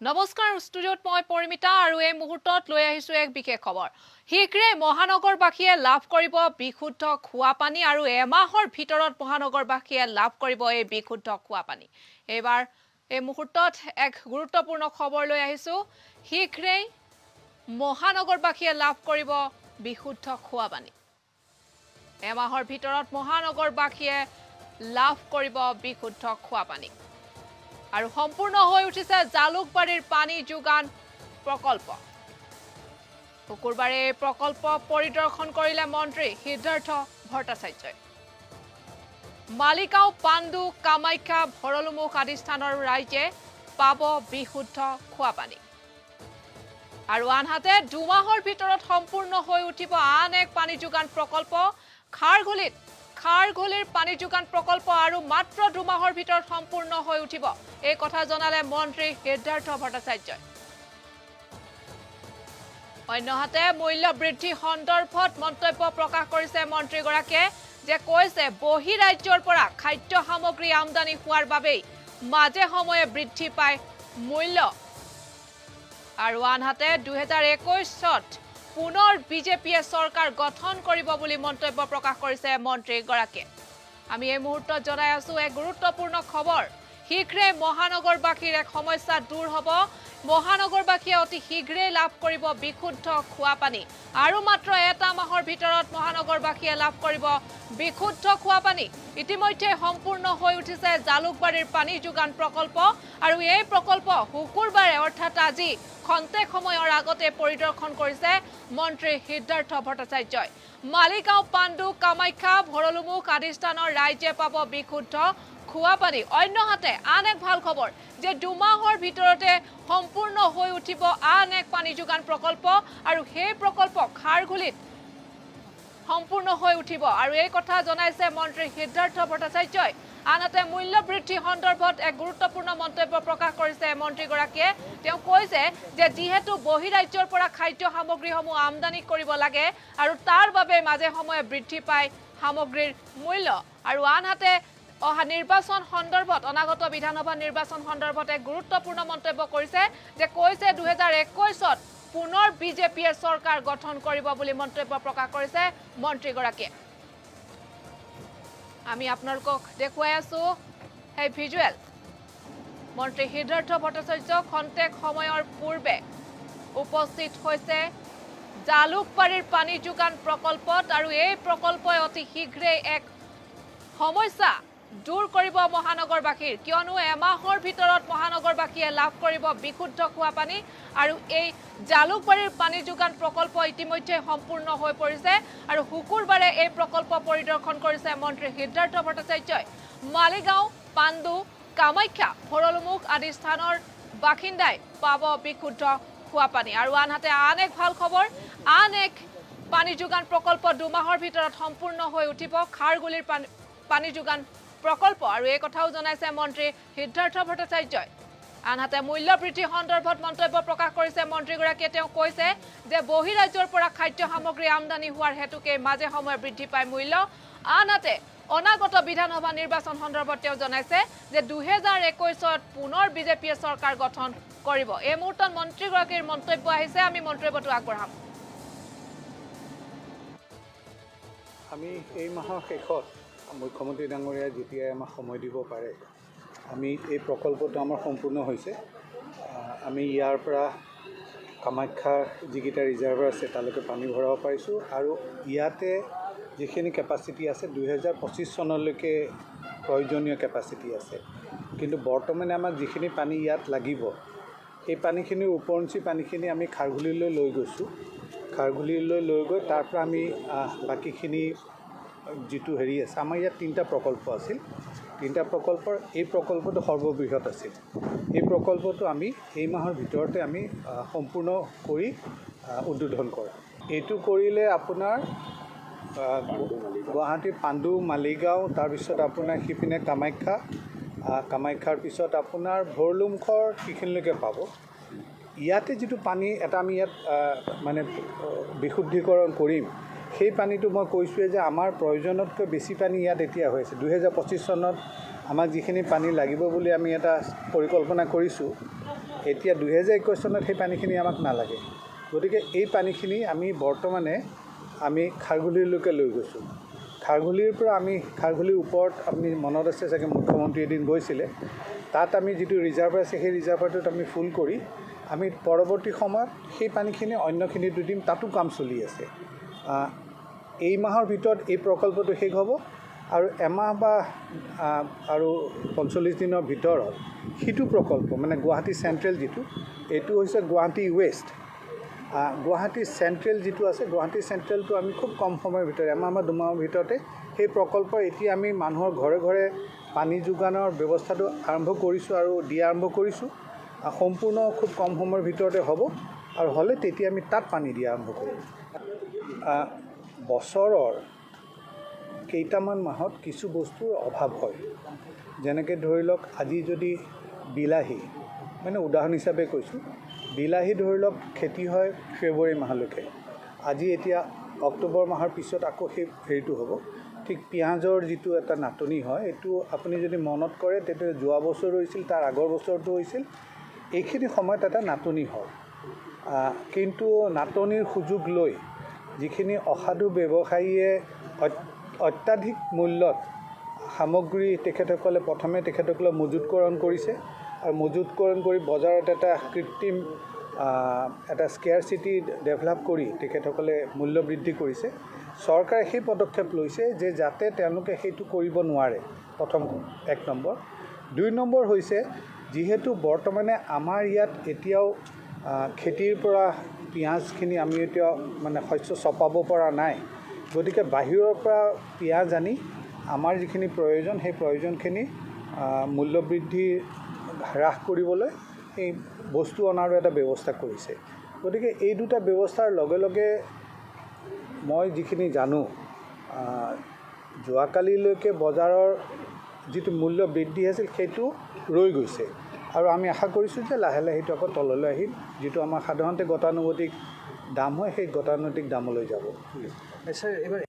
নমস্কাৰ ষ্টুডিঅ'ত মই পৰিমিতা আৰু এই মুহূৰ্তত লৈ আহিছো এক বিশেষ খবৰ। শীঘ্ৰে মহানগৰবাসীয়ে লাভ কৰিব বিশুদ্ধ খোৱা পানী আৰু এমাহৰ ভিতৰত মহানগৰবাসীয়ে লাভ কৰিব এই বিশুদ্ধ খোৱা পানী। এইবাৰ এই মুহূৰ্তত এক গুৰুত্বপূৰ্ণ খবৰ লৈ আহিছো। শীঘ্ৰে মহানগৰবাসীয়ে লাভ কৰিব বিশুদ্ধ খোৱা পানী। এমাহৰ ভিতৰত মহানগৰবাসীয়ে লাভ কৰিব বিশুদ্ধ খোৱা পানী। আৰু সম্পূৰ্ণ হৈ উঠিছে জালুকবাৰীৰ পানী যোগান প্ৰকল্প। শুকুৰবাৰে এই প্ৰকল্প পৰিদৰ্শন কৰিলে মন্ত্ৰী সিদ্ধাৰ্থ ভট্টাচাৰ্যই। মালিগাঁও, পাণ্ডু, কামাখ্যা, ভৰলুমুখ আদি স্থানৰ ৰাইজে পাব বিশুদ্ধ খোৱা পানী। আৰু আনহাতে 2 মাহৰ ভিতৰত সম্পূৰ্ণ হৈ উঠিব আন এক পানী যোগান প্ৰকল্প। খাৰঘুলিৰ পানী যোগান প্ৰকল্প আৰু মাত্ৰ 2 মাহৰ ভিতৰত সম্পূৰ্ণ হৈ উঠিব, এই কথা জনালে মন্ত্ৰী সিদ্ধাৰ্থ ভট্টাচাৰ্যই। অন্যহাতে মূল্য বৃদ্ধি সন্দৰ্ভত মন্তব্য প্ৰকাশ কৰিছে মন্ত্ৰীগৰাকীয়ে, যে কৈছে বহিৰাজ্যৰ পৰা খাদ্য সামগ্ৰী আমদানি হোৱাৰ বাবেই মাজে সময়ে বৃদ্ধি পায় মূল্য। আৰু আনহাতে 2021ত পুনৰ বিজেপিয়ে চৰকাৰ গঠন কৰিব বুলি মন্তব্য প্ৰকাশ কৰিছে মন্ত্ৰীগৰাকীয়ে। আমি এই মুহূৰ্তত জনাই আছো এক গুৰুত্বপূৰ্ণ খবৰ। শীঘ্ৰে মহানগৰবাসীৰ এক সমস্যা দূৰ হ'ব। মহানগৰবাসীয়ে অতি শীঘ্ৰেই লাভ কৰিব বিশুদ্ধ খোৱা পানী। আৰু মাত্ৰ 1 মাহৰ ভিতৰত মহানগৰবাসীয়ে লাভ কৰিব বিশুদ্ধ খোৱা পানী। ইতিমধ্যে সম্পূৰ্ণ হৈ উঠিছে জালুকবাৰীৰ পানী যোগান প্ৰকল্প। আৰু এই প্ৰকল্প শুকুৰবাৰে অৰ্থাৎ আজি খন্তেক সময়ৰ আগতে পৰিদৰ্শন কৰিছে মন্ত্ৰী সিদ্ধাৰ্থ ভট্টাচাৰ্যই। মালিগাঁও, পাণ্ডু, কামাখ্যা, ভৰলুমুখ আদি স্থানৰ ৰাইজে পাব বিশুদ্ধ খোৱা পানী। অন্যহাতে আন এক ভাল খবৰ, যে 2 মাহৰ ভিতৰতে সম্পূৰ্ণ হৈ উঠিব আন এক পানী যোগান প্ৰকল্প। আৰু সেই প্ৰকল্প খাৰঘুলিত সম্পূৰ্ণ হৈ উঠিব, আৰু এই কথা জনাইছে মন্ত্ৰী সিদ্ধাৰ্থ ভট্টাচাৰ্যই। আনহাতে মূল্য বৃদ্ধি সন্দৰ্ভত এক গুৰুত্বপূৰ্ণ মন্তব্য প্ৰকাশ কৰিছে মন্ত্ৰীগৰাকীয়ে। তেওঁ কৈছে যে যিহেতু বহিৰাজ্যৰ পৰা খাদ্য সামগ্ৰীসমূহ আমদানি কৰিব লাগে আৰু তাৰ বাবে মাজে সময়ে বৃদ্ধি পায় সামগ্ৰীৰ মূল্য। আৰু আনহাতে অহা নিৰ্বাচন সন্দৰ্ভত, অনাগত বিধানসভা নিৰ্বাচন সন্দৰ্ভত এক গুৰুত্বপূৰ্ণ মন্তব্য কৰিছে, যে কৈছে 2021ত পুনৰ বিজেপিয়ে চৰকাৰ গঠন কৰিব বুলি মন্তব্য প্ৰকাশ কৰিছে মন্ত্ৰীগৰাকীয়ে। আমি আপোনালোকক দেখুৱাই আছো এই ভিজুৱেল। মন্ত্ৰী সিদ্ধাৰ্থ ভট্টাচাৰ্য খন্তেক সময়ৰ পূৰ্বে উপস্থিত হৈছে জালুকবাৰীৰ পানী যোগান প্ৰকল্পত। আৰু এই প্ৰকল্পই অতি শীঘ্ৰেই এক সমস্যা দূৰ কৰিব মহানগৰবাসীৰ, কিয়নো এমাহৰ ভিতৰত মহানগৰবাসীয়ে লাভ কৰিব বিশুদ্ধ খোৱা পানী। আৰু এই জালুকবাৰীৰ পানী যোগান প্ৰকল্প ইতিমধ্যে সম্পূৰ্ণ হৈ পৰিছে। আৰু শুকুৰবাৰে এই প্ৰকল্প পৰিদৰ্শন কৰিছে মন্ত্ৰী সিদ্ধাৰ্থ ভট্টাচাৰ্যই। মালিগাঁও, পাণ্ডু, কামাখ্যা, ভৰলুমুখ আদি স্থানৰ বাসিন্দাই পাব বিশুদ্ধ খোৱা পানী। আৰু আনহাতে আন এক ভাল খবৰ, আন এক পানী যোগান প্ৰকল্প 2 মাহৰ ভিতৰত সম্পূৰ্ণ হৈ উঠিব, খাৰঘুলিৰ পানী যোগান প্ৰকল্প। আৰু এই কথাও জনাইছে মন্ত্ৰী সিদ্ধাৰ্থ ভট্টাচাৰ্যই। আনহাতে মূল্য বৃদ্ধি সন্দৰ্ভত মন্তব্য প্ৰকাশ কৰিছে মন্ত্ৰীগৰাকীয়ে। তেওঁ কৈছে যে বহিৰাজ্যৰ পৰা খাদ্য সামগ্ৰী আমদানি হোৱাৰ হেতুকে মাজে সময়ে বৃদ্ধি পায় মূল্য। আনহাতে অনাগত বিধানসভা নিৰ্বাচন সন্দৰ্ভত তেওঁ জনাইছে যে 2021ত পুনৰ বিজেপিয়ে চৰকাৰ গঠন কৰিব। এই মুহূৰ্তত মন্ত্ৰীগৰাকীৰ মন্তব্য আহিছে, আমি মন্তব্যটো আগবঢ়াম। আমি এই মাহৰ শেষত মুখ্যমন্ত্ৰী ডাঙৰীয়াই যেতিয়াই আমাক সময় দিব পাৰে, আমি এই প্ৰকল্পটো আমাৰ সম্পূৰ্ণ হৈছে। আমি ইয়াৰ পৰা কামাখ্যাৰ যিকেইটা ৰিজাৰ্ভাৰ আছে তালৈকে পানী ভৰাব পাৰিছোঁ। আৰু ইয়াতে যিখিনি কেপাচিটি আছে 2025 চনলৈকে প্ৰয়োজনীয় কেপাচিটি আছে। কিন্তু বৰ্তমানে আমাক যিখিনি পানী ইয়াত লাগিব, সেই পানীখিনিৰ ওপৰঞ্চি পানীখিনি আমি খাৰঘুলিলৈ লৈ গৈছোঁ। খাৰঘুলিলৈ লৈ গৈ তাৰ পৰা আমি বাকীখিনি যিটো হেৰি আছে, আমাৰ ইয়াত 3টা প্ৰকল্প আছিল। 3টা প্ৰকল্পৰ এই প্ৰকল্পটো সৰ্ববৃহৎ আছিল। এই প্ৰকল্পটো আমি এই মাহৰ ভিতৰতে আমি সম্পূৰ্ণ কৰি উদ্বোধন কৰা। এইটো কৰিলে আপোনাৰ গুৱাহাটীৰ পাণ্ডু, মালিগাঁও, তাৰপিছত আপোনাৰ সিপিনে কামাখ্যাৰ পিছত আপোনাৰ ভৰলুমুখৰ সেইখিনিলৈকে পাব। ইয়াতে যিটো পানী এটা আমি ইয়াত মানে বিশুদ্ধিকৰণ কৰিম, সেই পানীটো মই কৈছোঁৱে যে আমাৰ প্ৰয়োজনতকৈ বেছি পানী ইয়াত এতিয়া হৈ আছে। 2025 চনত আমাক যিখিনি পানী লাগিব বুলি আমি এটা পৰিকল্পনা কৰিছোঁ, এতিয়া 2021 চনত সেই পানীখিনি আমাক নালাগে। গতিকে এই পানীখিনি আমি বৰ্তমানে খাৰঘুলিলৈকে লৈ গৈছোঁ। খাৰঘুলিৰ পৰা খাৰঘুলিৰ ওপৰত আপুনি মনত আছে চাগে মুখ্যমন্ত্ৰী এদিন গৈছিলে, তাত আমি যিটো ৰিজাৰ্ভাৰ আছে সেই ৰিজাৰ্ভাৰটোত আমি ফুল কৰি আমি পৰৱৰ্তী সময়ত সেই পানীখিনি অন্যখিনিতো দিম, তাতো কাম চলি আছে। এই মাহৰ ভিতৰত এই প্ৰকল্পটো শেষ হ'ব আৰু এমাহ বা আৰু 45 দিনৰ ভিতৰত সিটো প্ৰকল্প মানে গুৱাহাটী চেণ্ট্ৰেল যিটো, এইটো হৈছে গুৱাহাটী ৱেষ্ট। গুৱাহাটী চেণ্ট্ৰেল যিটো আছে, গুৱাহাটী চেণ্ট্ৰেলটো আমি খুব কম সময়ৰ ভিতৰত এমাহ বা 2 মাহৰ ভিতৰতে সেই প্ৰকল্প এতিয়া আমি মানুহৰ ঘৰে ঘৰে পানী যোগানৰ ব্যৱস্থাটো আৰম্ভ কৰিছোঁ আৰু দিয়া আৰম্ভ কৰিছোঁ। সম্পূৰ্ণ খুব কম সময়ৰ ভিতৰতে হ'ব আৰু হ'লে তেতিয়া আমি তাত পানী দিয়া আৰম্ভ কৰিম। বছৰৰ কেইটামান মাহত কিছু বস্তুৰ অভাৱ হয়, যেনেকৈ ধৰি লওক আজি যদি বিলাহী, মানে উদাহৰণ হিচাপে কৈছোঁ, বিলাহী ধৰি লওক খেতি হয় ফেব্ৰুৱাৰী মাহলৈকে, আজি এতিয়া অক্টোবৰ মাহৰ পিছত আকৌ সেই হেৰিটো হ'ব। ঠিক পিঁয়াজৰ যিটো এটা নাটনি হয়, এইটো আপুনি যদি মনত কৰে তেতিয়া যোৱা বছৰ হৈছিল, তাৰ আগৰ বছৰটো হৈছিল, এইখিনি সময়ত এটা নাটনি হয়। কিন্তু নাটনিৰ সুযোগ লৈ যিখিনি অসাধু ব্যৱসায়ীয়ে অত্যাধিক মূল্যত সামগ্ৰী তেখেতসকলে তেখেতসকলে মজুতকৰণ কৰিছে আৰু মজুতকৰণ কৰি বজাৰত এটা কৃত্ৰিম এটা স্কেয়াৰচিটি ডেভেলপ কৰি তেখেতসকলে মূল্য বৃদ্ধি কৰিছে। চৰকাৰে সেই পদক্ষেপ লৈছে যে যাতে তেওঁলোকে সেইটো কৰিব নোৱাৰে, প্ৰথম 1 নম্বৰ। 2 নম্বৰ হৈছে যিহেতু বৰ্তমানে আমাৰ ইয়াত এতিয়াও খেতিৰ পৰা পিঁয়াজখিনি আমি এতিয়াও মানে শস্য চপাব পৰা নাই, গতিকে বাহিৰৰ পৰা পিঁয়াজ আনি আমাৰ যিখিনি প্ৰয়োজন সেই প্ৰয়োজনখিনি মূল্যবৃদ্ধি হ্ৰাস কৰিবলৈ এই বস্তু অনাৰো এটা ব্যৱস্থা কৰিছে। গতিকে এই দুটা ব্যৱস্থাৰ লগে লগে মই যিখিনি জানো, যোৱাকালিলৈকে বজাৰৰ যিটো মূল্য বৃদ্ধি আছিল সেইটো ৰৈ গৈছে আৰু আমি আশা কৰিছোঁ যে লাহে লাহে সেইটো আকৌ তললৈ আহিম, যিটো আমাৰ সাধাৰণতে গতানুগতিক দাম হয় সেই গতানুগতিক দামলৈ যাব। স্যাৰ এবাৰ